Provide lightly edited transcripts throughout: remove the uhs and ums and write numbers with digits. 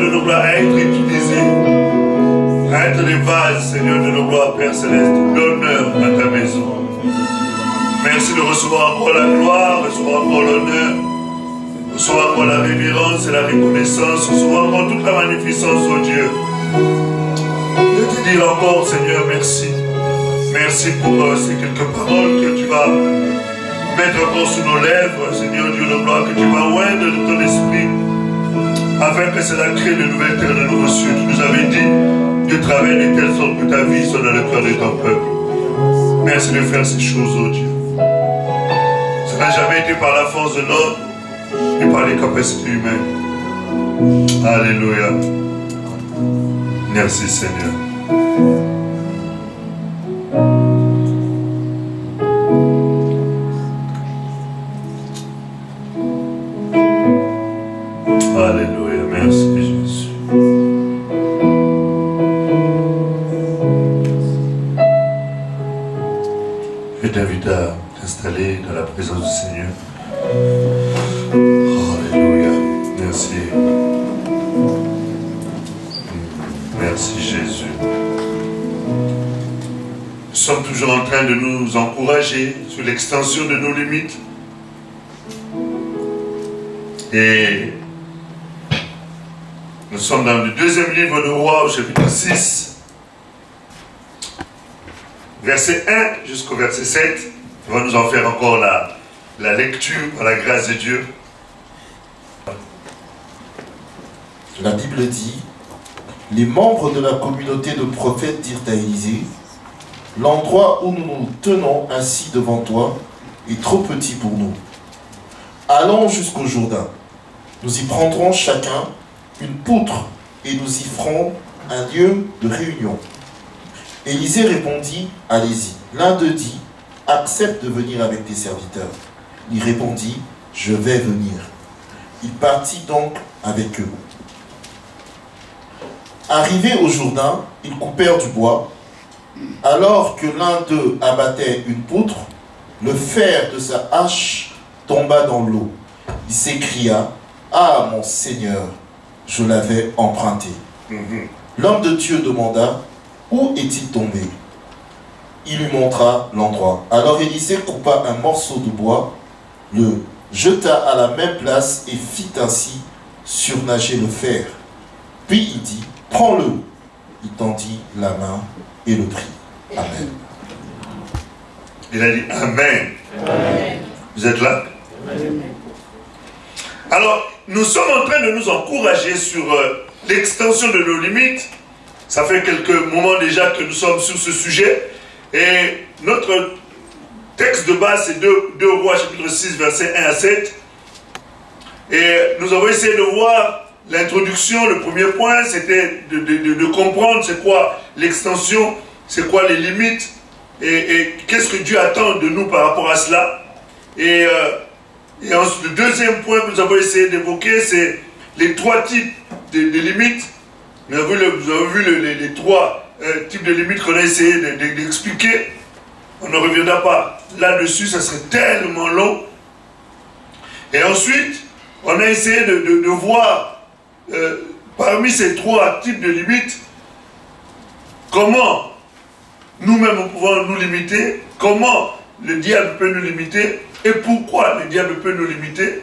de nos gloires, à être utilisés, à être les vases, Seigneur de nos gloires, Père Céleste, l'honneur à ta maison. Merci de recevoir encore la gloire, recevoir encore l'honneur, recevoir encore la révérence et la reconnaissance, recevoir encore toute la magnificence, oh Dieu. De te dire encore, Seigneur, merci. Merci pour ces quelques paroles que tu vas mettre encore sur nos lèvres, Seigneur Dieu de gloire, que tu vas oindre de ton esprit, afin que cela crée de nouvelles terres de nouveaux cieux. Tu nous avais dit de travailler de telle sorte que ta vie soit dans le cœur de ton peuple. Merci de faire ces choses, oh Dieu. Ça n'a jamais été par la force de l'homme, et par les capacités humaines. Alléluia. Merci Seigneur. Alléluia. Merci Jésus. Je t'invite à t'installer dans la présence du Seigneur. Alléluia. Merci. Merci Jésus. Nous sommes toujours en train de nous encourager sur l'extension de nos limites. Et nous sommes dans le deuxième livre de Rois au chapitre 6. Verset 1 jusqu'au verset 7. On va nous en faire encore la lecture par la grâce de Dieu. La Bible dit, les membres de la communauté de prophètes dirent à Élisée, l'endroit où nous nous tenons ainsi devant toi est trop petit pour nous. Allons jusqu'au Jourdain. Nous y prendrons chacun une poutre et nous y ferons un lieu de réunion. Élisée répondit, allez-y. L'un d'eux dit, accepte de venir avec tes serviteurs. Il répondit, je vais venir. Il partit donc avec eux. Arrivés au Jourdain, ils coupèrent du bois. Alors que l'un d'eux abattait une poutre, le fer de sa hache tomba dans l'eau. Il s'écria, ah mon Seigneur, je l'avais emprunté. L'homme de Dieu demanda, où est-il tombé? Il lui montra l'endroit. Alors Élisée coupa un morceau de bois, le jeta à la même place et fit ainsi surnager le fer. Puis il dit, prends-le. Il tendit la main et le prit. Amen. Il a dit Amen. Amen. Vous êtes là? Amen. Alors, nous sommes en train de nous encourager sur l'extension de nos limites. Ça fait quelques moments déjà que nous sommes sur ce sujet. Et notre texte de base, c'est 2 Rois, chapitre 6, versets 1 à 7. Et nous avons essayé de voir l'introduction. Le premier point, c'était de comprendre c'est quoi l'extension, c'est quoi les limites, et qu'est-ce que Dieu attend de nous par rapport à cela. Et ensuite, le deuxième point que nous avons essayé d'évoquer, c'est les 3 types de limites. Vous avez vu les 3 types de limites qu'on a essayé d'expliquer. On ne reviendra pas là-dessus, ça serait tellement long. Et ensuite, on a essayé de voir parmi ces 3 types de limites, comment nous-mêmes pouvons nous limiter, comment le diable peut nous limiter, et pourquoi le diable peut nous limiter.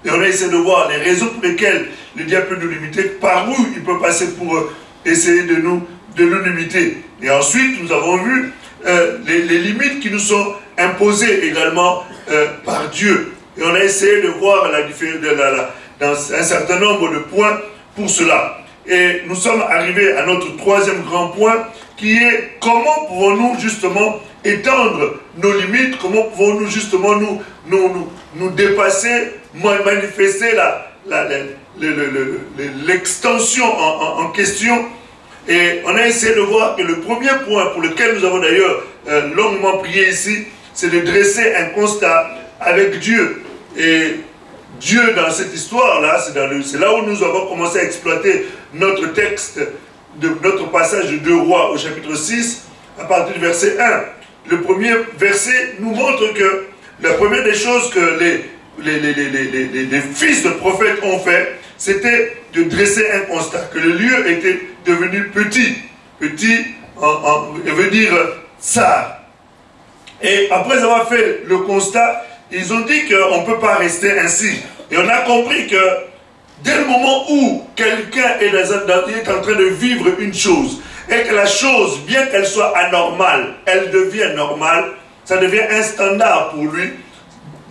Et on a essayé de voir les raisons pour lesquelles le diable peut nous limiter, par où il peut passer pour essayer de nous limiter. Et ensuite, nous avons vu les limites qui nous sont imposées également par Dieu. Et on a essayé de voir dans un certain nombre de points pour cela. Et nous sommes arrivés à notre 3e grand point, qui est comment pouvons-nous justement étendre nos limites, comment pouvons-nous justement nous dépasser, manifester l'extension en question. Et on a essayé de voir que le premier point pour lequel nous avons d'ailleurs longuement prié ici, c'est de dresser un constat avec Dieu. Et Dieu, dans cette histoire-là, c'est là où nous avons commencé à exploiter notre texte, notre passage de 2 Rois au chapitre 6, à partir du verset 1. Le premier verset nous montre que la première des choses que les fils de prophètes ont fait, c'était de dresser un constat, que le lieu était devenu petit. Petit veut dire ça. Et après avoir fait le constat, ils ont dit qu'on ne peut pas rester ainsi. Et on a compris que dès le moment où quelqu'un est en train de vivre une chose, et que la chose, bien qu'elle soit anormale, elle devient normale, ça devient un standard pour lui.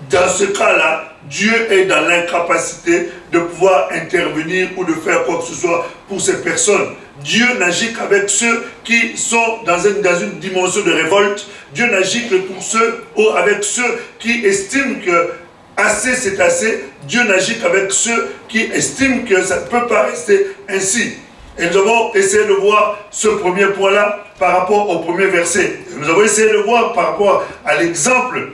Dans ce cas-là, Dieu est dans l'incapacité de pouvoir intervenir ou de faire quoi que ce soit pour ces personnes. Dieu n'agit qu'avec ceux qui sont dans une dimension de révolte. Dieu n'agit que pour ceux ou avec ceux qui estiment que assez c'est assez. Dieu n'agit qu'avec ceux qui estiment que ça ne peut pas rester ainsi. Et nous avons essayé de voir ce premier point-là par rapport au premier verset. Nous avons essayé de voir par rapport à l'exemple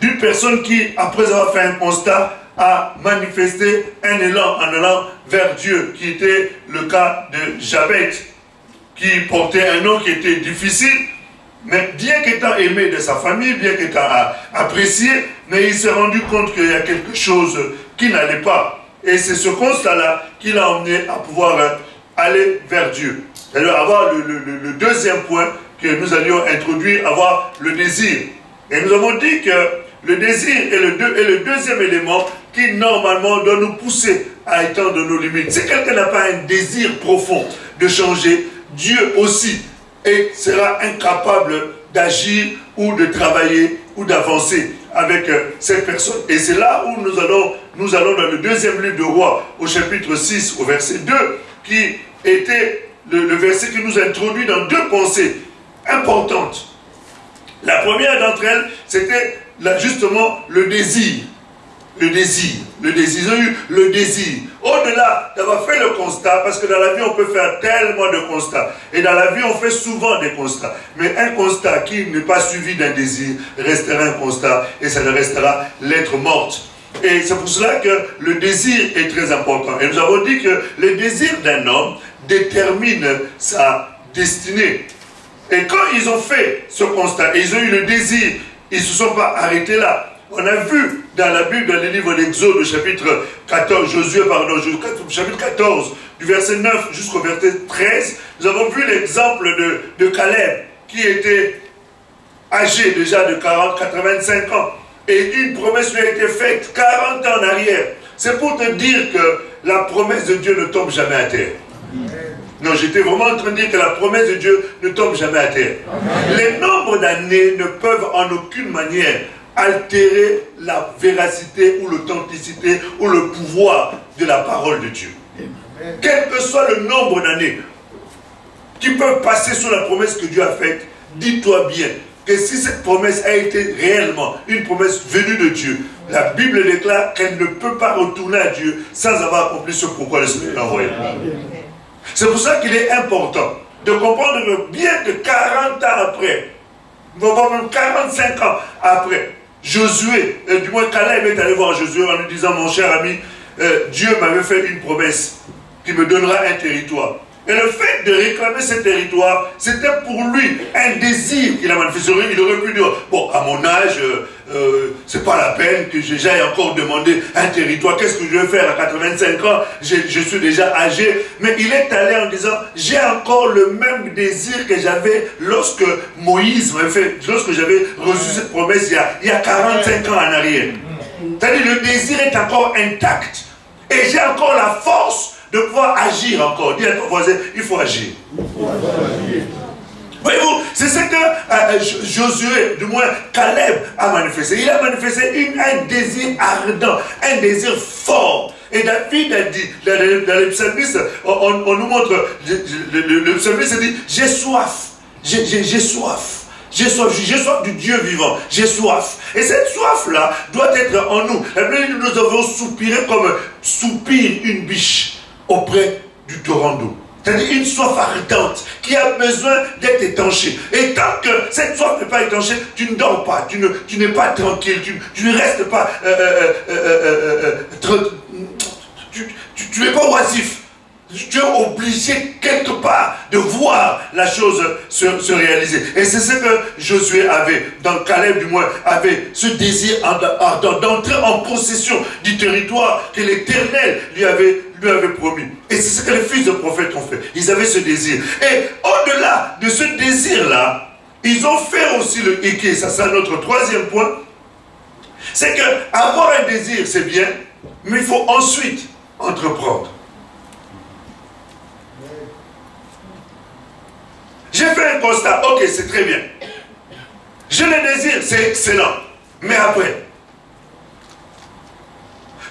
d'une personne qui, après avoir fait un constat, a manifesté un élan en allant vers Dieu, qui était le cas de Jabez, qui portait un nom qui était difficile, mais bien qu'étant aimé de sa famille, bien qu'étant apprécié, mais il s'est rendu compte qu'il y a quelque chose qui n'allait pas. Et c'est ce constat-là qui l'a emmené à pouvoir aller vers Dieu. C'est-à-dire avoir le deuxième point que nous allions introduire, avoir le désir. Et nous avons dit que le désir est le deuxième élément qui normalement doit nous pousser à étendre nos limites. Si quelqu'un n'a pas un désir profond de changer, Dieu aussi sera incapable d'agir ou de travailler ou d'avancer avec cette personne. Et c'est là où nous allons dans le deuxième livre de Rois, au chapitre 6, au verset 2, qui était le verset qui nous introduit dans deux pensées importantes. La première d'entre elles, c'était justement le désir. Le désir. Ils ont eu le désir. Au-delà d'avoir fait le constat, parce que dans la vie, on peut faire tellement de constats. Et dans la vie, on fait souvent des constats. Mais un constat qui n'est pas suivi d'un désir restera un constat et ça ne restera lettre morte. Et c'est pour cela que le désir est très important. Et nous avons dit que le désir d'un homme détermine sa destinée. Et quand ils ont fait ce constat, et ils ont eu le désir, ils ne se sont pas arrêtés là. On a vu dans la Bible, dans le livre d'Exode, au chapitre 14, chapitre 14, du verset 9 jusqu'au verset 13, nous avons vu l'exemple de Caleb, qui était âgé déjà de 85 ans. Et une promesse lui a été faite 40 ans en arrière. C'est pour te dire que la promesse de Dieu ne tombe jamais à terre. Non, j'étais vraiment en train de dire que la promesse de Dieu ne tombe jamais à terre. Les nombres d'années ne peuvent en aucune manière altérer la véracité ou l'authenticité ou le pouvoir de la parole de Dieu. Quel que soit le nombre d'années qui peuvent passer sur la promesse que Dieu a faite, dis-toi bien que si cette promesse a été réellement une promesse venue de Dieu, la Bible déclare qu'elle ne peut pas retourner à Dieu sans avoir accompli ce pourquoi le Seigneur l'a envoyé. C'est pour ça qu'il est important de comprendre que bien que 40 ans après, même 45 ans après, Josué, du moins Caleb est allé voir Josué en lui disant: mon cher ami, Dieu m'avait fait une promesse qui me donnera un territoire. Et le fait de réclamer ce territoire, c'était pour lui un désir qu'il a manifesté. Il aurait pu dire: bon, à mon âge, c'est pas la peine que j'aille encore demander un territoire. Qu'est-ce que je vais faire à 85 ans? Je suis déjà âgé. Mais il est allé en disant: j'ai encore le même désir que j'avais lorsque Moïse m'a fait, lorsque j'avais reçu cette promesse il y a 45 ans en arrière. C'est-à-dire, le désir est encore intact. Et j'ai encore la force de pouvoir agir encore. Dis à ton voisin: il faut agir. Voyez-vous, c'est ce que Josué, du moins Caleb, a manifesté. Il a manifesté un désir ardent, un désir fort. Et David a dit, dans les psalmistes, on nous montre, le psalmiste dit: j'ai soif, j'ai soif. J'ai soif du Dieu vivant, j'ai soif. Et cette soif-là doit être en nous. La Bible dit: nous avons soupiré comme soupire une biche auprès du torrent d'eau. C'est-à-dire une soif ardente qui a besoin d'être étanchée. Et tant que cette soif n'est pas étanchée, tu ne dors pas, tu n'es pas tranquille, tu ne restes pas, tu n'es pas oisif. tu es obligé quelque part de voir la chose se réaliser. Et c'est ce que Josué avait, dans Caleb du moins, avait ce désir d'entrer en possession du territoire que l'Éternel lui avait promis. Et c'est ce que les fils de prophètes ont fait. Ils avaient ce désir. Et au-delà de ce désir-là, ils ont fait aussi le hiké. Ça, c'est notre troisième point. C'est que avoir un désir, c'est bien, mais il faut ensuite entreprendre. J'ai fait un constat, ok, c'est très bien. Je le désire, c'est excellent. Mais après,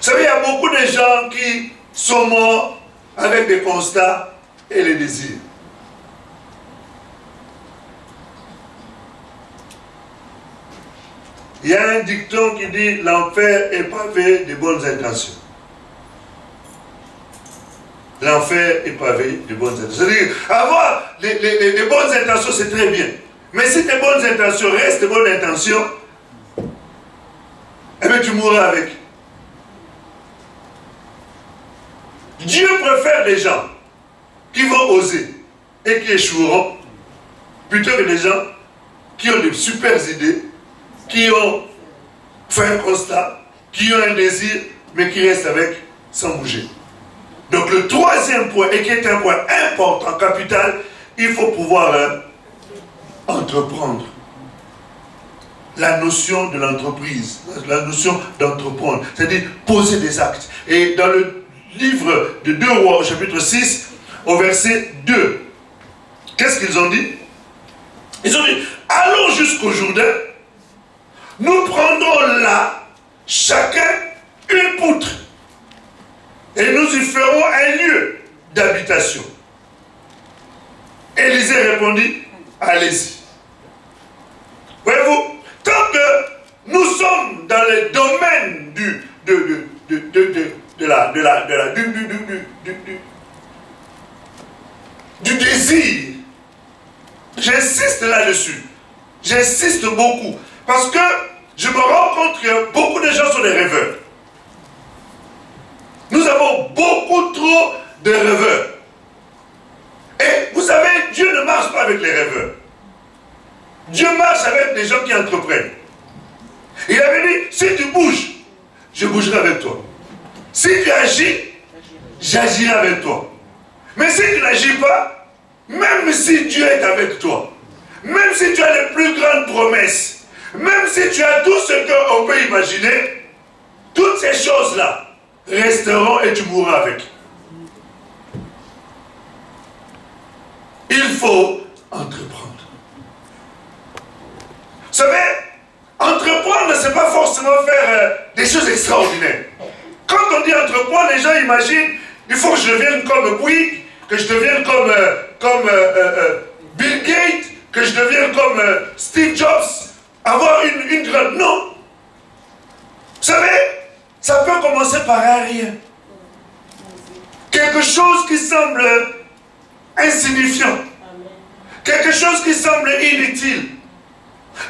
vous savez, il y a beaucoup de gens qui sont morts avec des constats et les désirs. Il y a un dicton qui dit « L'enfer est pavé de bonnes intentions ». L'enfer est pavé de bonnes intentions. C'est-à-dire, avoir les bonnes intentions, c'est très bien. Mais si tes bonnes intentions restent tes bonnes intentions, eh bien tu mourras avec. Dieu préfère des gens qui vont oser et qui échoueront, plutôt que des gens qui ont de super idées, qui ont fait un constat, qui ont un désir, mais qui restent avec sans bouger. Donc le troisième point, et qui est un point important, capital, il faut pouvoir entreprendre. La notion de l'entreprise, la notion d'entreprendre, c'est-à-dire poser des actes. Et dans le livre de 2 Rois, au chapitre 6, au verset 2, qu'est-ce qu'ils ont dit? Ils ont dit, allons jusqu'au Jourdain, nous prendrons là, chacun, une poutre. Et nous y ferons un lieu d'habitation. Élisée répondit, allez-y. Voyez-vous, tant que nous sommes dans le domaine du désir, j'insiste là-dessus. J'insiste beaucoup. Parce que je me rends compte que beaucoup de gens sont des rêveurs. Nous avons beaucoup trop de rêveurs. Et vous savez, Dieu ne marche pas avec les rêveurs. Dieu marche avec les gens qui entreprennent. Il avait dit, si tu bouges, je bougerai avec toi. Si tu agis, j'agirai avec toi. Mais si tu n'agis pas, même si Dieu est avec toi, même si tu as les plus grandes promesses, même si tu as tout ce qu'on peut imaginer, toutes ces choses-là resteront et tu mourras avec. Il faut entreprendre. Vous savez, entreprendre, ce n'est pas forcément faire des choses extraordinaires. Quand on dit entreprendre, les gens imaginent, il faut que je devienne comme Bouygues, que je devienne comme Bill Gates, que je devienne comme Steve Jobs, avoir une grande... Non. Vous savez, ça peut commencer par un rien. Quelque chose qui semble insignifiant. Quelque chose qui semble inutile.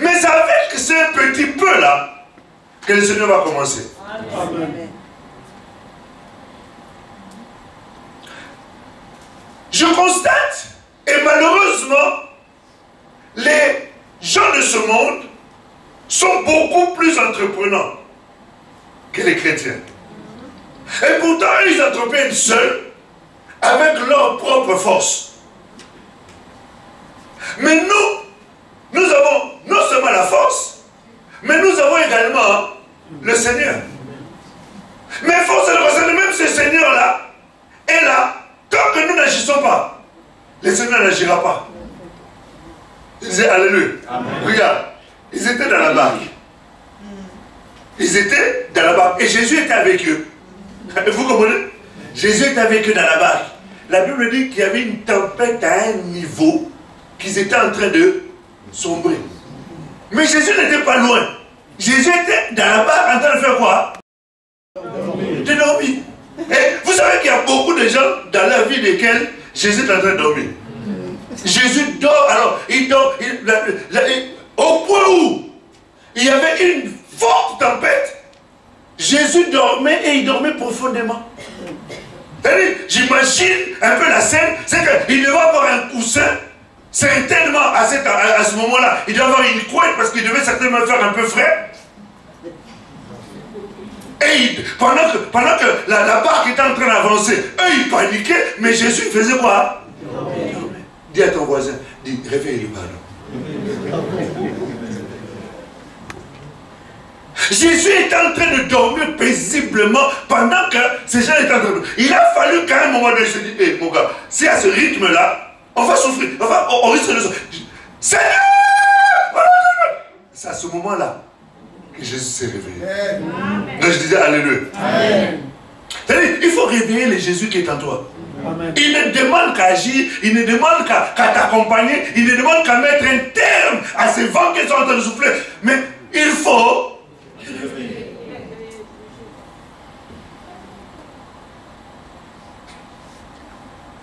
Mais c'est avec ce petit peu-là que le Seigneur va commencer. Amen. Je constate, et malheureusement, les gens de ce monde sont beaucoup plus entreprenants que les chrétiens. Et pourtant, ils entreprennent seuls, avec leur propre force. Mais nous avons non seulement la force, mais nous avons également le Seigneur. Mais force est de constater, même ce Seigneur-là est là, tant que nous n'agissons pas, le Seigneur n'agira pas. Ils disaient Alléluia. Regarde, ils étaient dans la barque. Ils étaient dans la barque. Et Jésus était avec eux. Vous comprenez? Jésus était avec eux dans la barque. La Bible dit qu'il y avait une tempête à un niveau qu'ils étaient en train de sombrer. Mais Jésus n'était pas loin. Jésus était dans la barque en train de faire quoi? De dormir. Et vous savez qu'il y a beaucoup de gens dans la vie desquels Jésus est en train de dormir. Jésus dort, alors il dort, au point où il y avait une forte tempête, Jésus dormait et il dormait profondément. C'est-à-dire, j'imagine un peu la scène, c'est qu'il devait avoir un coussin, certainement à ce moment-là, il devait avoir une couette parce qu'il devait certainement faire un peu frais. Et pendant que la barque était en train d'avancer, eux ils paniquaient, mais Jésus faisait quoi? Dis à ton voisin, dis, réveille-le, pardon. Jésus est en train de dormir paisiblement pendant que ces gens étaient en train de dormir. Il a fallu qu'à un moment donné, je dis, hey, mon gars, si à ce rythme-là, on va souffrir, on risque de souffrir. Seigneur! C'est à ce moment-là que Jésus s'est réveillé. Donc je disais alléluia. C'est-à-dire, il faut réveiller le Jésus qui est en toi. Amen. Il ne demande qu'à agir, il ne demande qu'à t'accompagner, il ne demande qu'à mettre un terme à ces vents qui sont en train de souffler. Mais il faut les réveiller.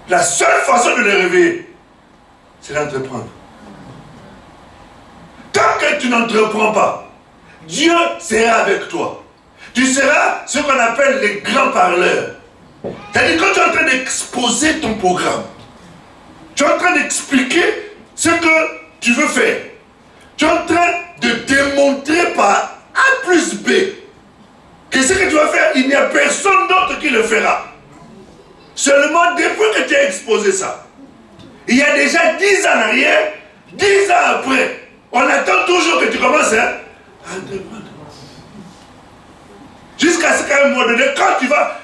La seule façon de les réveiller, c'est d'entreprendre. Tant que tu n'entreprends pas, Dieu sera avec toi. Tu seras ce qu'on appelle les grands parleurs. C'est-à-dire quand tu es en train d'exposer ton programme, tu es en train d'expliquer ce que tu veux faire. Tu es en train de démontrer par A plus B que ce que tu vas faire, il n'y a personne d'autre qui le fera. Seulement depuis que tu as exposé ça, il y a déjà 10 ans en arrière, 10 ans après, on attend toujours que tu commences à entreprendre. Jusqu'à ce qu'à un moment donné, quand tu vas,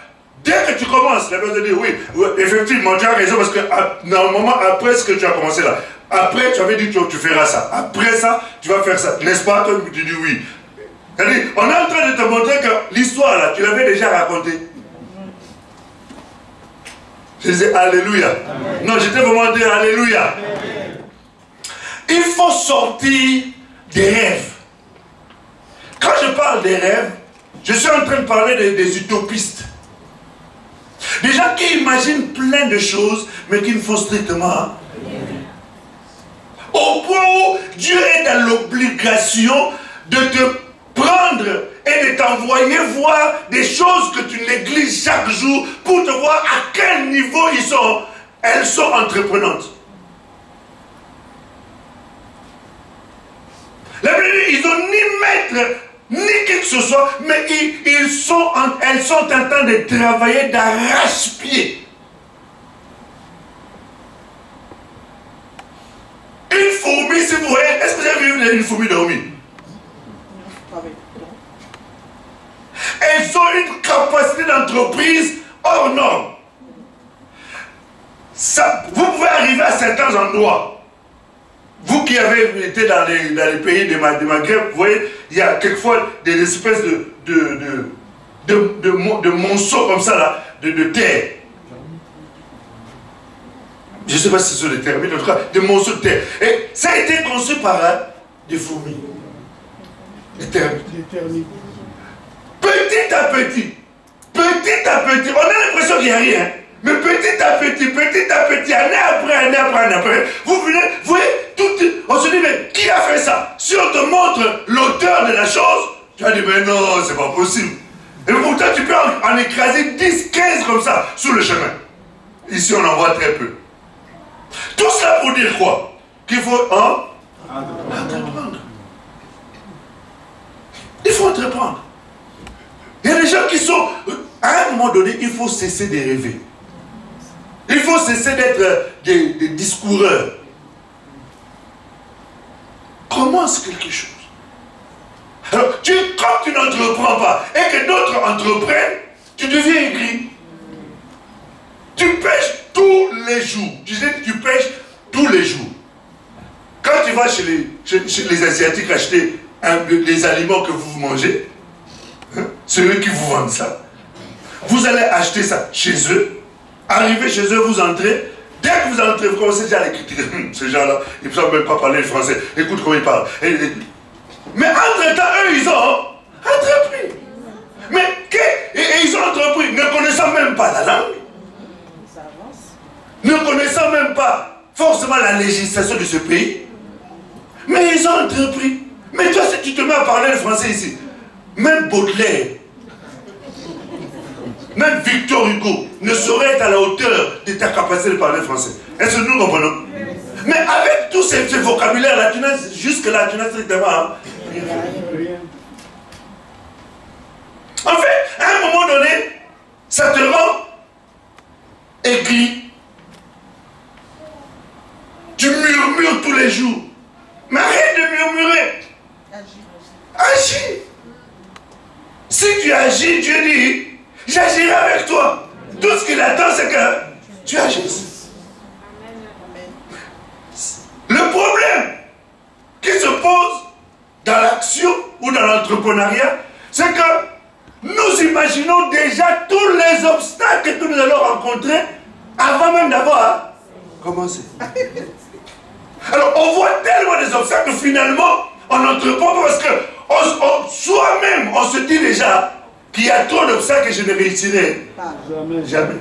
dès que tu commences, la personne dit oui, effectivement, tu as raison, parce que normalement, après ce que tu as commencé là, après tu avais dit que tu feras ça, après ça, tu vas faire ça, n'est-ce pas? Toi, tu dis oui. C'est-à-dire, on est en train de te montrer que l'histoire là, tu l'avais déjà racontée. Je disais alléluia. Amen. Non, j'étais vraiment dit alléluia. Amen. Il faut sortir des rêves. Quand je parle des rêves, je suis en train de parler des utopistes. Des gens qui imaginent plein de choses, mais qui ne font strictement rien. Au point où Dieu est dans l'obligation de te prendre et de t'envoyer voir des choses que tu négliges chaque jour pour te voir à quel niveau elles sont entreprenantes. Ils n'ont ni maître, ni quelque que ce soit, mais elles sont en train de travailler d'arrache-pied. Une fourmi, si vous voyez, est-ce que vous avez vu une fourmi dormir? Elles ont une capacité d'entreprise hors norme. Vous pouvez arriver à certains endroits. Vous qui avez été dans les pays de Maghreb, vous voyez, il y a quelquefois des espèces de monceaux comme ça, là, de terre. Je ne sais pas si ce sont des termites, en tout cas, des monceaux de terre. Et ça a été conçu par des fourmis. Des termites. Petit à petit, on a l'impression qu'il n'y a rien. Mais petit à petit, année après, vous voyez, on se dit, mais qui a fait ça? Si on te montre l'auteur de la chose, tu vas dire, mais non, c'est pas possible. Et pourtant, tu peux en écraser 10, 15 comme ça, sur le chemin. Ici, on en voit très peu. Tout cela pour dire quoi? Qu'il faut entreprendre. Il faut entreprendre. Il y a des gens qui sont, à un moment donné, il faut cesser de rêver. Il faut cesser d'être des discoureurs. Commence quelque chose. Alors, quand tu n'entreprends pas et que d'autres entreprennent, tu deviens aigri. Tu pêches tous les jours. Tu sais que tu pêches tous les jours. Quand tu vas chez les Asiatiques acheter les aliments que vous mangez, c'est eux qui vous vendent ça. Vous allez acheter ça chez eux. Arrivez chez eux, vous entrez. Dès que vous entrez, vous commencez déjà à les critiquer. Ces gens-là, ils ne savent même pas parler le français. Écoute comment ils parlent. Mais entre-temps, eux, ils ont entrepris. Et ils ont entrepris, ne connaissant même pas la langue. Ne connaissant même pas forcément la législation de ce pays. Mais ils ont entrepris. Mais toi, si tu te mets à parler le français ici, même Baudelaire, Même Victor Hugo ne saurait être à la hauteur de ta capacité de parler français. Est-ce que nous comprenons? Mais avec tous ces vocabulaires-là, jusque-là, tu n'as strictement rien. En fait, à un moment donné, ça te rend aigri. Tu murmures tous les jours. Mais arrête de murmurer. Agis. Si tu agis, Dieu dit, j'agirai avec toi. Tout ce qu'il attend, c'est que tu agisses. Le problème qui se pose dans l'action ou dans l'entrepreneuriat, c'est que nous imaginons déjà tous les obstacles que nous allons rencontrer avant même d'avoir commencé. Alors on voit tellement des obstacles que finalement on n'entreprend pas parce que soi-même on se dit déjà qu'il y a trop d'obstacles et je ne réussirai jamais.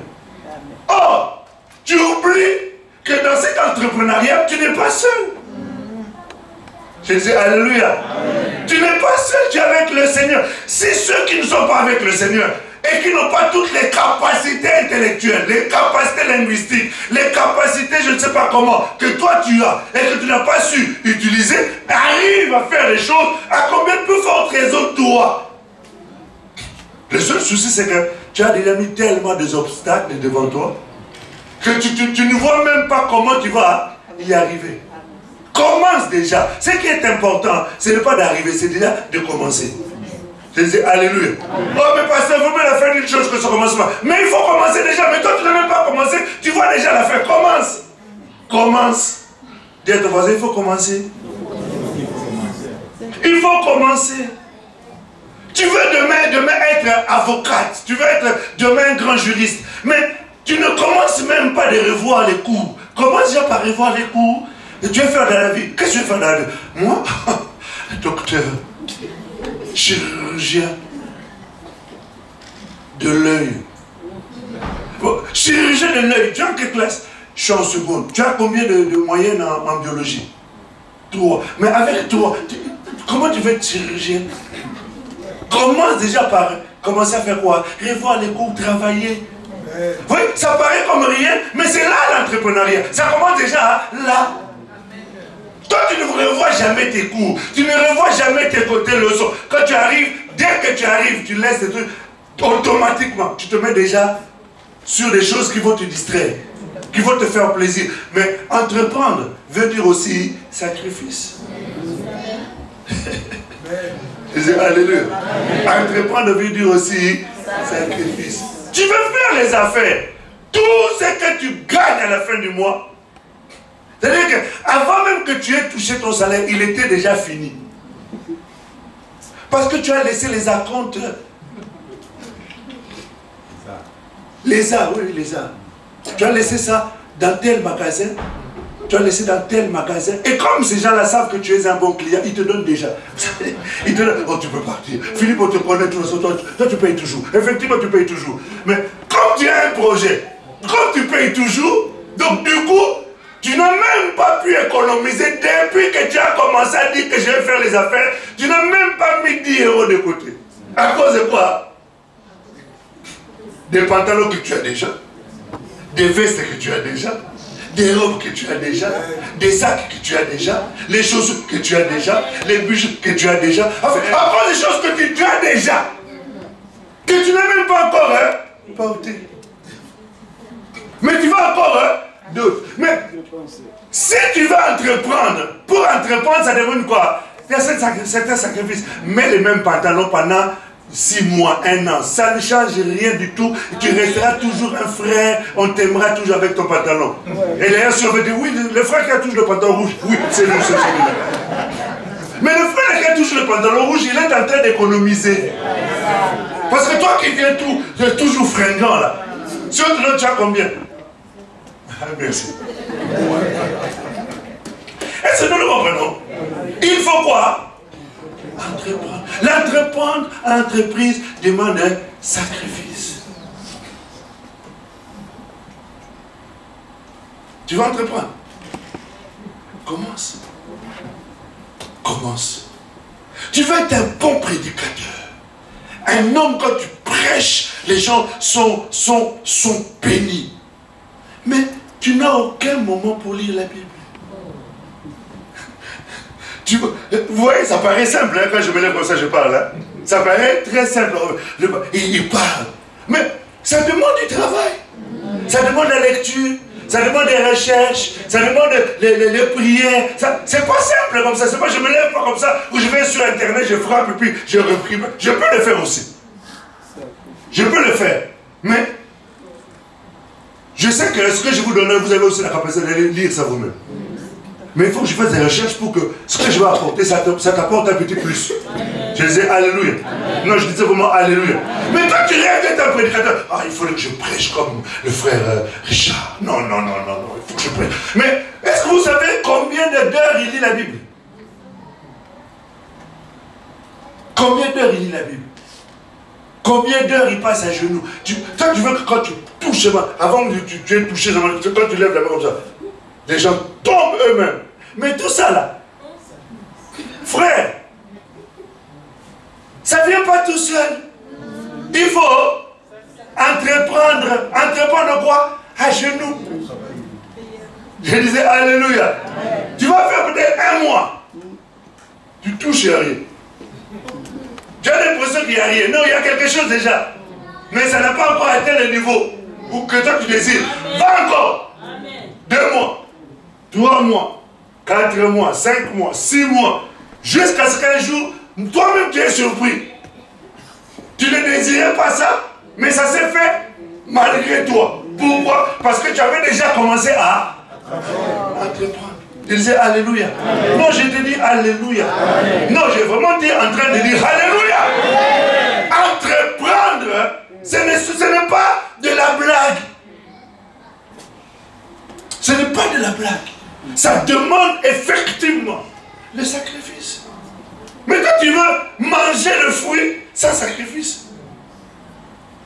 Or, tu oublies que dans cet entrepreneuriat, tu n'es pas seul. Je dis alléluia. Tu n'es pas seul, tu es avec le Seigneur. Si ceux qui ne sont pas avec le Seigneur et qui n'ont pas toutes les capacités intellectuelles, les capacités linguistiques, les capacités, je ne sais pas comment, que toi tu as et que tu n'as pas su utiliser, arrivent à faire des choses à combien de plus forte raison toi. Le seul souci, c'est que tu as déjà mis tellement d'obstacles devant toi que tu ne vois même pas comment tu vas y arriver. Commence déjà. Ce qui est important, ce n'est pas d'arriver, c'est déjà de commencer. Je dis alléluia. Oh mais pasteur, vous pouvez la faire d'une chose que ça commence pas. Mais il faut commencer déjà. Mais toi tu n'as même pas commencé. Tu vois déjà la faire. Commence. Commence. Dis à ton voisin, il faut commencer. Il faut commencer. Tu veux demain être avocate. Tu veux être demain un grand juriste. Mais tu ne commences même pas de revoir les cours. Commence déjà par revoir les cours. Et tu veux faire dans la vie. Qu'est-ce que tu veux faire dans la vie? Moi, docteur, chirurgien de l'œil. Bon, chirurgien de l'œil, tu as en quelle classe? Je suis en seconde. Tu as combien de moyennes en biologie? 3. Mais avec 3, comment tu veux être chirurgien? Commence déjà par commencer à faire quoi? Revoir les cours, travailler. Oui, ça paraît comme rien, mais c'est là l'entrepreneuriat. Ça commence déjà là. Toi, tu ne revois jamais tes cours. Tu ne revois jamais tes côtés leçons. Quand tu arrives, dès que tu arrives, tu laisses des trucs. Automatiquement, tu te mets déjà sur des choses qui vont te distraire, qui vont te faire plaisir. Mais entreprendre veut dire aussi sacrifice. Je dis alléluia. Entreprendre veut dire aussi sacrifice. Tu veux faire les affaires. Tout ce que tu gagnes à la fin du mois, c'est-à-dire qu'avant même que tu aies touché ton salaire, il était déjà fini. Parce que tu as laissé les acomptes. Les arts, oui, les arts. Tu as laissé ça dans tel magasin. Tu as laissé dans tel magasin. Et comme ces gens-là savent que tu es un bon client, ils te donnent déjà. Ils te donnent, oh tu peux partir. Philippe, on te connaît tout ça. Toi, tu payes toujours. Effectivement, tu payes toujours. Mais comme tu as un projet, comme tu payes toujours, donc du coup, tu n'as même pas pu économiser depuis que tu as commencé à dire que je vais faire les affaires. Tu n'as même pas mis 10 € de côté. À cause de quoi? Des pantalons que tu as déjà, des vestes que tu as déjà, des robes que tu as déjà, des sacs que tu as déjà, les chaussures que tu as déjà, les bijoux que tu as déjà. Enfin, à cause des choses que tu as déjà, que tu n'as même pas encore portées. Mais tu vas encore d'autres. Mais si tu vas entreprendre, pour entreprendre, ça demande quoi? Il y a certains sacrifices. Mets les mêmes pantalons pendant 6 mois, 1 an, ça ne change rien du tout. Tu resteras toujours un frère, on t'aimera toujours avec ton pantalon. Et les gens se dire, oui, le frère qui a toujours le pantalon rouge, oui, c'est lui, c'est celui-là. Mais le frère qui a toujours le pantalon rouge, il est en train d'économiser. Parce que toi qui viens tu es toujours fringant là. Si on te donne, tu as combien? Merci. Est-ce que nous le comprenons? Il faut quoi? Entreprendre. L'entreprendre à l'entreprise demande un sacrifice. Tu vas entreprendre. Commence. Commence. Tu veux être un bon prédicateur. Un homme, quand tu prêches, les gens sont bénis. Mais tu n'as aucun moment pour lire la Bible. Vous voyez, ça paraît simple, hein, quand je me lève comme ça, je parle. Hein. Ça paraît très simple. Il parle. Mais ça demande du travail. Ça demande la lecture. Ça demande des recherches. Ça demande les prières. C'est pas simple comme ça. C'est pas je me lève pas comme ça, ou je vais sur Internet, je frappe et puis je reprime. Je peux le faire aussi. Je peux le faire. Mais je sais que ce que je vous donne, vous avez aussi la capacité de lire ça vous-même. Mais il faut que je fasse des recherches pour que ce que je vais apporter, ça t'apporte un petit plus. Je disais Alléluia. Amen. Non, je disais vraiment Alléluia. Mais toi, tu rêves d'être un prédicateur. Ah, il faudrait que je prêche comme le frère Richard. Non, il faut que je prêche. Mais est-ce que vous savez combien d'heures il lit la Bible? Combien d'heures il lit la Bible? Combien d'heures il passe à genoux? Toi, tu veux que quand tu touches, avant que tu aies touché, quand tu lèves la main comme ça, les gens tombent eux-mêmes. Mais tout ça là, frère, ça ne vient pas tout seul. Il faut entreprendre. Entreprendre quoi? À genoux. Je disais Alléluia. Tu vas faire peut-être 1 mois. Tu touches et rien. Tu as l'impression qu'il n'y a rien. Non, il y a quelque chose déjà. Mais ça n'a pas encore atteint le niveau où que toi tu désires. Va encore. 2 mois. 3 mois, 4 mois, 5 mois, 6 mois, jusqu'à ce qu'un jour, toi-même tu es surpris. Tu ne désirais pas ça, mais ça s'est fait malgré toi. Pourquoi? Parce que tu avais déjà commencé à entreprendre. Tu disais Alléluia. Amen. Non, je te dis Alléluia. Amen. Non, j'ai vraiment été en train de dire Alléluia. Amen. Entreprendre, ce n'est pas de la blague. Ce n'est pas de la blague. Ça demande effectivement le sacrifice. Mais quand tu veux manger le fruit, sans sacrifice.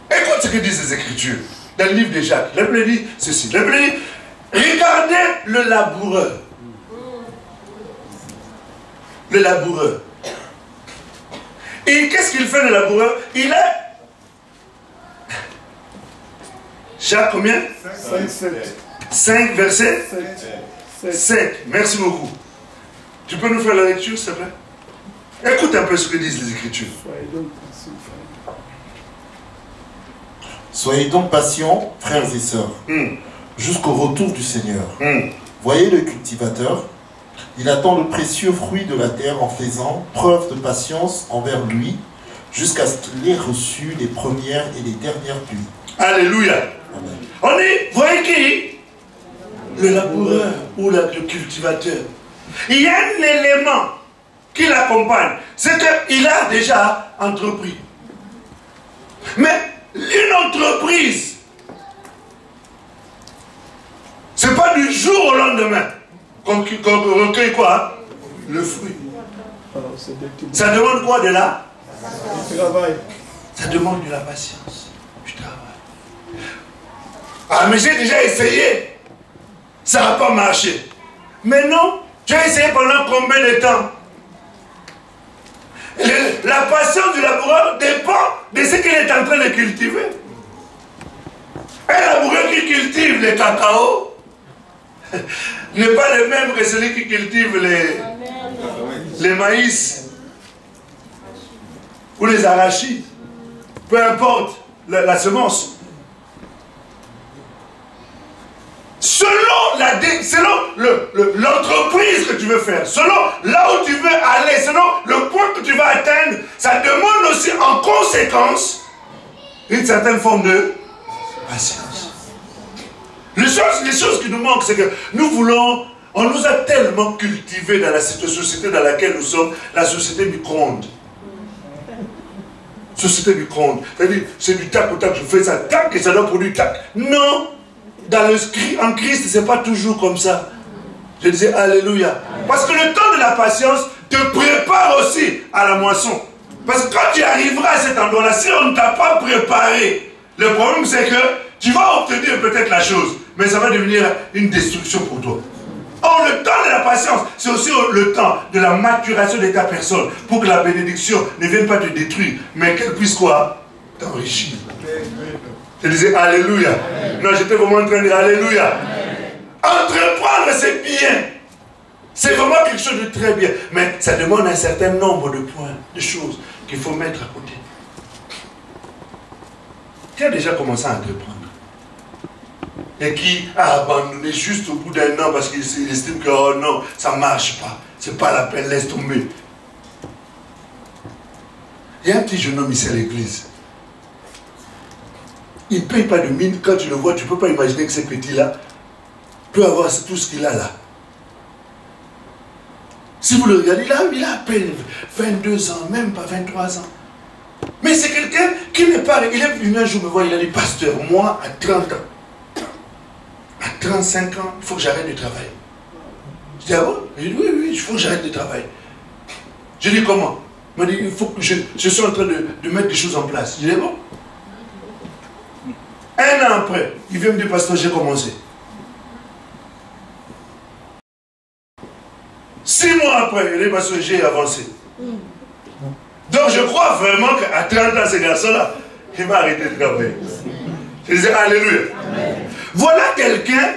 Écoute ce que disent les Écritures. Dans le livre de Jacques, la Bible dit ceci. La Bible dit, regardez le laboureur. Le laboureur. Et qu'est-ce qu'il fait le laboureur? Il est... Jacques combien? 5 verset 5. Merci beaucoup. Tu peux nous faire la lecture, s'il te plaît? Écoute un peu ce que disent les Écritures. Soyez donc patients, frères et sœurs, jusqu'au retour du Seigneur. Voyez le cultivateur, il attend le précieux fruit de la terre en faisant preuve de patience envers lui, jusqu'à ce qu'il ait reçu les premières et les dernières pluies. Alléluia. Amen. On est, voyez qui? Le laboureur ou le cultivateur. Il y a un élément qui l'accompagne, c'est qu'il a déjà entrepris. Mais une entreprise, c'est pas du jour au lendemain qu'on recueille quoi? Le fruit. Ça demande quoi de là? Du travail. Ça demande de la patience, du travail. Ah, mais j'ai déjà essayé. Ça n'a pas marché. Mais non, tu as essayé pendant combien de temps? La patience du laboureur dépend de ce qu'il est en train de cultiver. Un laboureur qui cultive les cacao n'est pas le même que celui qui cultive les maïs ou les arachides. Peu importe la semence. Selon l'entreprise que tu veux faire, selon là où tu veux aller, selon le point que tu vas atteindre, ça demande aussi en conséquence une certaine forme de patience. Les choses qui nous manquent, c'est que nous voulons, on nous a tellement cultivés dans cette société dans laquelle nous sommes, la société micro-ondes. Société micro-ondes. C'est-à-dire, c'est du tac au tac, je fais ça, tac, et ça doit produire tac. Non! En Christ, ce n'est pas toujours comme ça. Je disais Alléluia. Parce que le temps de la patience te prépare aussi à la moisson. Parce que quand tu arriveras à cet endroit-là, si on ne t'a pas préparé, le problème c'est que tu vas obtenir peut-être la chose, mais ça va devenir une destruction pour toi. Or, le temps de la patience, c'est aussi le temps de la maturation de ta personne, pour que la bénédiction ne vienne pas te détruire, mais qu'elle puisse quoi? t'enrichir. Je disais Alléluia. Non, j'étais vraiment en train de dire Alléluia. Entreprendre, c'est bien. C'est vraiment quelque chose de très bien. Mais ça demande un certain nombre de points, de choses qu'il faut mettre à côté. Qui a déjà commencé à entreprendre? Et qui a abandonné juste au bout d'un an parce qu'il estime que oh non, ça ne marche pas. C'est pas la peine, laisse tomber. Il y a un petit jeune homme ici à l'église. Il ne paye pas de mine. Quand tu le vois, tu ne peux pas imaginer que ce petit-là peut avoir tout ce qu'il a là. Si vous le regardez, là, il a à peine 22 ans, même pas 23 ans. Mais c'est quelqu'un qui me parle. Il est venu un jour me voir, il a dit, pasteur, moi, à 30 ans, à 35 ans, il faut que j'arrête de travailler. Je dis, ah bon? Il dit, oui, il faut que j'arrête de travailler. Je dis, comment? Il m'a dit, il faut que je suis en train de mettre des choses en place. Je dis, bon. Un an après, il vient me dire, pasteur, j'ai commencé. 6 mois après, il dit, pasteur, j'ai avancé. Donc je crois vraiment qu'à 30 ans, ce garçon-là, il va arrêter de travailler. Je disais, Alléluia. Amen. Voilà quelqu'un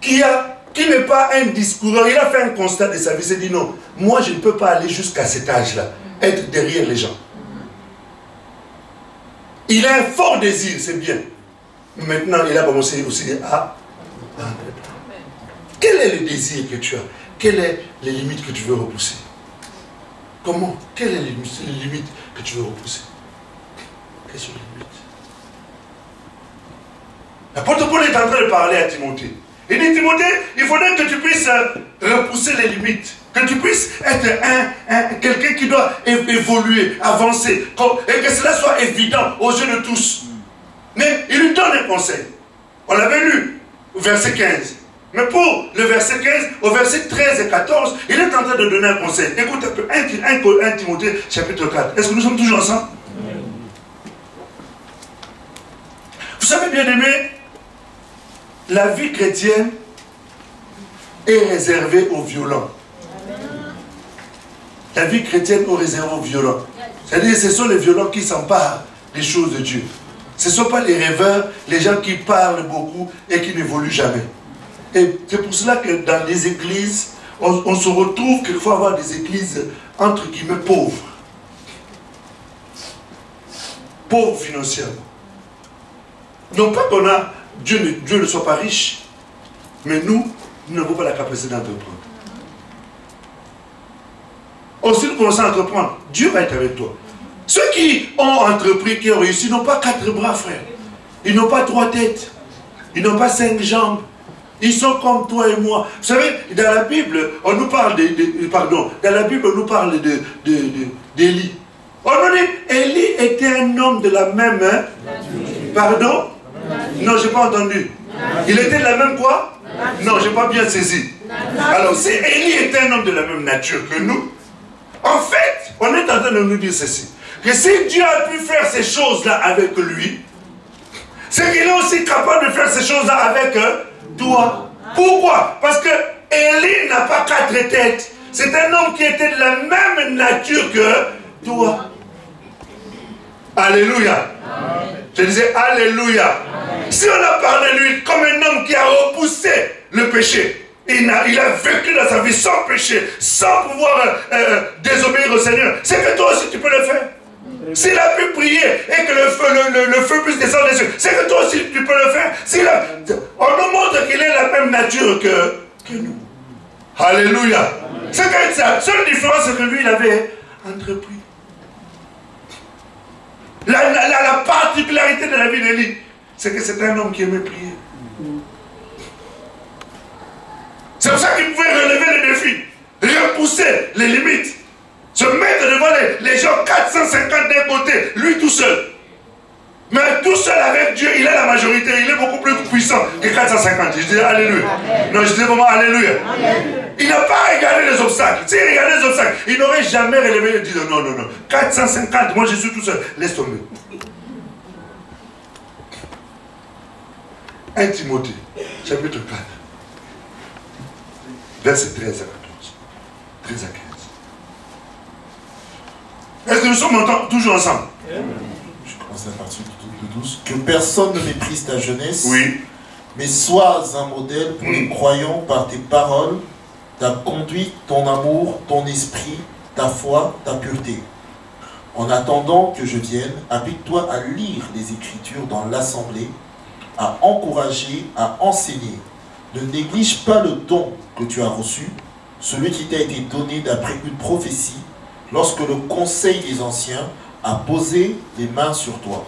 qui n'est pas un discoureur. Il a fait un constat de sa vie. Il s'est dit, non, moi je ne peux pas aller jusqu'à cet âge-là, être derrière les gens. Il a un fort désir, c'est bien. Maintenant, il a commencé aussi à entreprendre. Quel est le désir que tu as? Quelles sont les limites que tu veux repousser? Comment? Quelles sont les limites que tu veux repousser? Quelles sont les limites? L'apôtre Paul est en train de parler à Timothée. Il dit, Timothée, il faudrait que tu puisses repousser les limites. Que tu puisses être quelqu'un qui doit évoluer, avancer. Et que cela soit évident aux yeux de tous. Mais il lui donne un conseil. On l'avait lu au verset 15. Mais pour le verset 15, au verset 13 et 14, il est en train de donner un conseil. Écoute un peu, 1 Timothée chapitre 4. Est-ce que nous sommes toujours ensemble? Vous savez, bien aimé, la vie chrétienne est réservée aux violents. La vie chrétienne est réservée aux violents. C'est-à-dire que ce sont les violents qui s'emparent des choses de Dieu. Ce ne sont pas les rêveurs, les gens qui parlent beaucoup et qui n'évoluent jamais. Et c'est pour cela que dans les églises, on se retrouve quelquefois à avoir des églises entre guillemets pauvres. Pauvres financièrement. Non pas qu'on a, Dieu ne soit pas riche, mais nous n'avons pas la capacité d'entreprendre. Aussi nous commençons à entreprendre, Dieu va être avec toi. Ceux qui ont entrepris, qui ont réussi, n'ont pas 4 bras, frère. Ils n'ont pas 3 têtes. Ils n'ont pas 5 jambes. Ils sont comme toi et moi. Vous savez, dans la Bible, on nous parle dans la Bible, on nous parle d'Élie. On nous dit, Élie était un homme de la même... Pardon? Non, je n'ai pas entendu. Il était de la même quoi? Non, je n'ai pas bien saisi. Alors, si Élie était un homme de la même nature que nous, en fait, on est en train de nous dire ceci. Que si Dieu a pu faire ces choses-là avec lui, c'est qu'il est aussi capable de faire ces choses-là avec toi. Pourquoi? Parce que Élie n'a pas 4 têtes. C'est un homme qui était de la même nature que toi. Alléluia. Amen. Je disais Alléluia. Amen. Si on a parlé de lui comme un homme qui a repoussé le péché, il a vécu dans sa vie sans péché, sans pouvoir désobéir au Seigneur, c'est que toi aussi tu peux le faire. S'il a pu prier et que le feu puisse descendre des cieux, c'est que toi aussi tu peux le faire. On nous montre qu'il est la même nature que nous. Alléluia. C'est que la seule différence, c'est que lui, il avait entrepris. La particularité de la vie d'Élie, c'est que c'est un homme qui aimait prier. C'est pour ça qu'il pouvait relever les défis, repousser les limites, se mettre devant les gens 450 d'un côté, lui tout seul. Mais tout seul avec Dieu, il a la majorité, il est beaucoup plus puissant que 450. Je dis Alléluia. Amen. Non, je dis vraiment Alléluia. Amen. Il n'a pas regardé les obstacles. S'il regardait les obstacles, il n'aurait jamais relevé et dit non, non, non. 450, moi je suis tout seul. Laisse tomber. 1 Timothée, chapitre 4, verset 13 à 14. 13 à 15. Est-ce que nous sommes toujours ensemble? Je crois. commencer à partir de 12. Que personne ne méprise ta jeunesse. Oui. Mais sois un modèle pour les croyants par tes paroles, ta conduite, ton amour, ton esprit, ta foi, ta pureté. En attendant que je vienne, habite-toi à lire les Écritures dans l'assemblée, à encourager, à enseigner. Ne néglige pas le don que tu as reçu, celui qui t'a été donné d'après une prophétie, lorsque le conseil des anciens a posé les mains sur toi.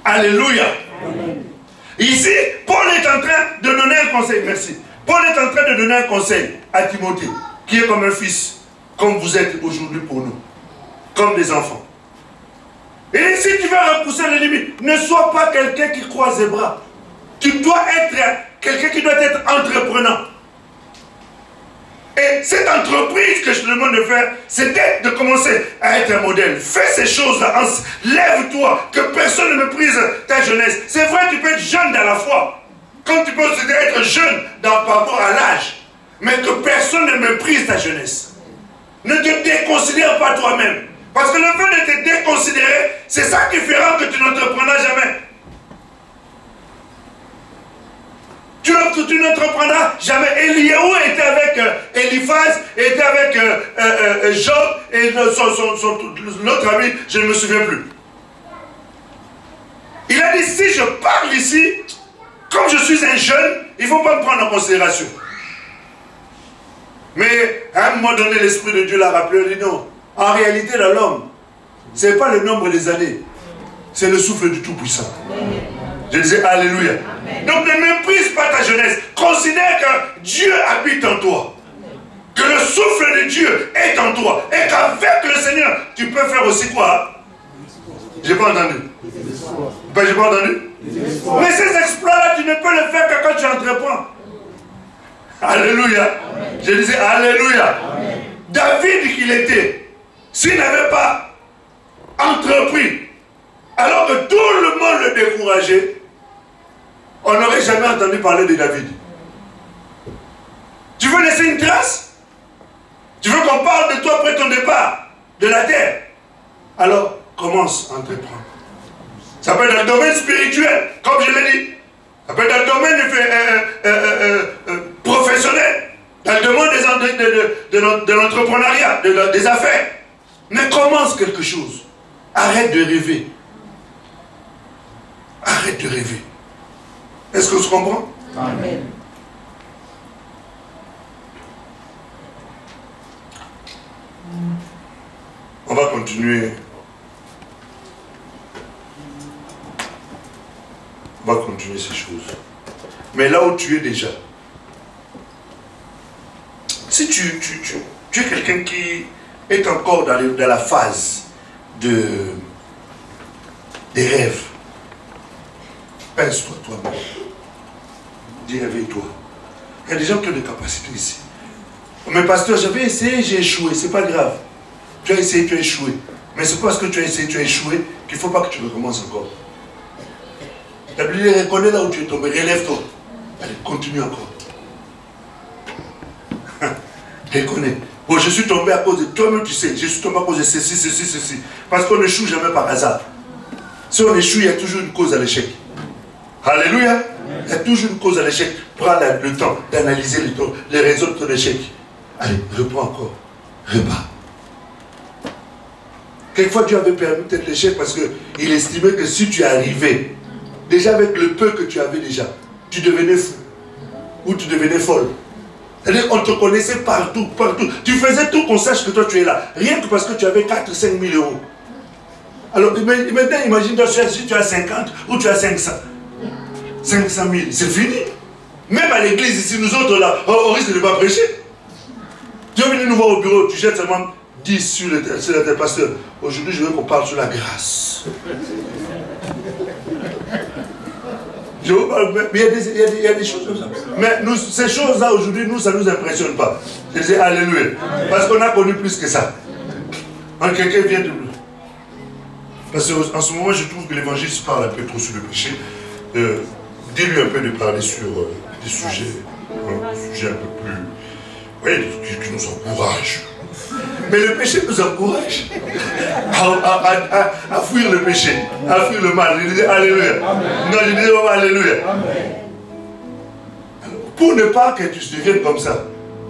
Alléluia. Amen. Ici, Paul est en train de donner un conseil. Merci. Paul est en train de donner un conseil à Timothée, qui est comme un fils, comme vous êtes aujourd'hui pour nous, comme des enfants. Et si tu veux repousser les limites, ne sois pas quelqu'un qui croise les bras. Tu dois être quelqu'un qui doit être entreprenant. Et cette entreprise que je te demande de faire, c'est de commencer à être un modèle. Fais ces choses-là. Lève-toi, que personne ne méprise ta jeunesse. C'est vrai, tu peux être jeune dans la foi. Comme tu peux être jeune par rapport à l'âge. Mais que personne ne méprise ta jeunesse. Ne te déconsidère pas toi-même. Parce que le fait de te déconsidérer, c'est ça qui fera que tu n'entreprendras jamais. Tu n'entreprendras jamais. Eliéou était avec Eliphaz, était avec Job et l'autre ami, je ne me souviens plus. Il a dit, si je parle ici, comme je suis un jeune, il ne faut pas me prendre en considération. Mais à un moment donné, l'Esprit de Dieu l'a rappelé, il dit non. En réalité, dans l'homme, ce n'est pas le nombre des années, c'est le souffle du Tout-Puissant. Je disais Alléluia. Amen. Donc ne méprise pas ta jeunesse. Considère que Dieu habite en toi. Que le souffle de Dieu est en toi. Et qu'avec le Seigneur, tu peux faire aussi quoi? J'ai pas entendu. Ben, j'ai pas entendu. Mais ces exploits-là, tu ne peux le faire que quand tu entreprends. Alléluia. Amen. Je disais Alléluia. Amen. David qu'il était, s'il n'avait pas entrepris, alors que tout le monde le décourageait, on n'aurait jamais entendu parler de David. Tu veux laisser une trace? Tu veux qu'on parle de toi après ton départ de la terre? Alors, commence à entreprendre. Ça peut être dans le domaine spirituel, comme je l'ai dit. Ça peut être dans le domaine professionnel, dans le domaine de l'entrepreneuriat, des affaires. Mais commence quelque chose. Arrête de rêver. Arrête de rêver. Est-ce que tu comprends? Amen. On va continuer. On va continuer ces choses. Mais là où tu es déjà, si tu es quelqu'un qui est encore dans la phase des rêves, pince-toi toi-même. Dis réveille-toi. Il y a des gens qui ont des capacités ici. Mais pasteur, j'avais essayé, j'ai échoué. C'est pas grave. Tu as essayé, tu as échoué. Mais c'est parce que tu as essayé, tu as échoué qu'il ne faut pas que tu recommences encore. La Bible reconnaît là où tu es tombé. Relève-toi. Allez, continue encore. Reconnais. Bon, je suis tombé à cause de toi-même, tu sais. Je suis tombé à cause de ceci, ceci, ceci. Parce qu'on n'échoue jamais par hasard. Si on échoue, il y a toujours une cause à l'échec. Alléluia. Il y a toujours une cause à l'échec. Prends le temps d'analyser les raisons de ton échec. Allez, reprends encore. Repars. Quelquefois, Dieu avait permis peut-être l'échec parce qu'il estimait que si tu arrivais, déjà avec le peu que tu avais déjà, tu devenais fou. Ou tu devenais folle. C'est-à-dire qu'on te connaissait partout, partout. Tu faisais tout qu'on sache que toi tu es là. Rien que parce que tu avais 4 ou 5 000 euros. Alors maintenant, imagine-toi si tu as 50 ou tu as 500. 500 000, c'est fini. Même à l'église ici, nous autres là, on risque de ne pas prêcher. Tu es venu nous voir au bureau, tu jettes seulement 10 sur la tête, pasteur. Aujourd'hui, je veux qu'on parle sur la grâce. Mais il y a des choses comme ça. Mais nous, ces choses-là, aujourd'hui, nous, ça ne nous impressionne pas. Je disais Alléluia. Parce qu'on a connu plus que ça. Quand quelqu'un vient de... Parce qu'en ce moment, je trouve que l'évangile se parle un peu trop sur le péché. Dis-lui un peu de parler sur des sujets un peu plus... qui nous encourage. Mais le péché nous encourage à fuir le péché, à fuir le mal. Je disais Alléluia. Non, je disais oh, Alléluia. Alors, pour ne pas que tu deviennes comme ça,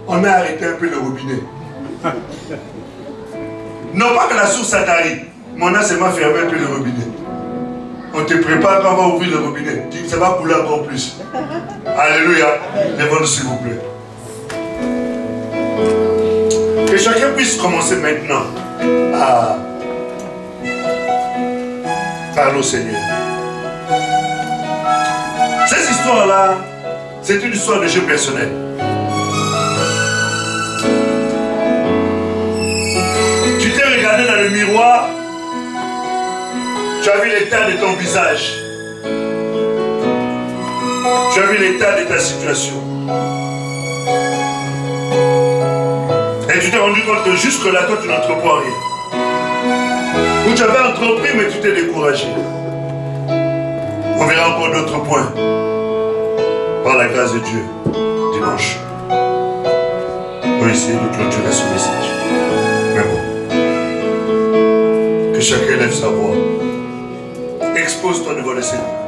on a arrêté un peu le robinet. Non pas que la source a tari, mais on a seulement fermé un peu le robinet. On te prépare quand on va ouvrir le robinet. Ça va couler encore plus. Alléluia. Lève-nous s'il vous plaît. Que chacun puisse commencer maintenant à parler au Seigneur. Cette histoire-là, c'est une histoire de jeu personnel. Tu t'es regardé dans le miroir, tu as vu l'état de ton visage, tu as vu l'état de ta situation. Et tu t'es rendu compte que jusque-là, toi, tu n'entreprends rien. Ou tu avais entrepris, mais tu t'es découragé. On verra encore d'autres points. Par la grâce de Dieu, dimanche. On va essayer de clôturer ce message. Mais bon. Que chacun lève sa voix. Expose-toi devant le Seigneur.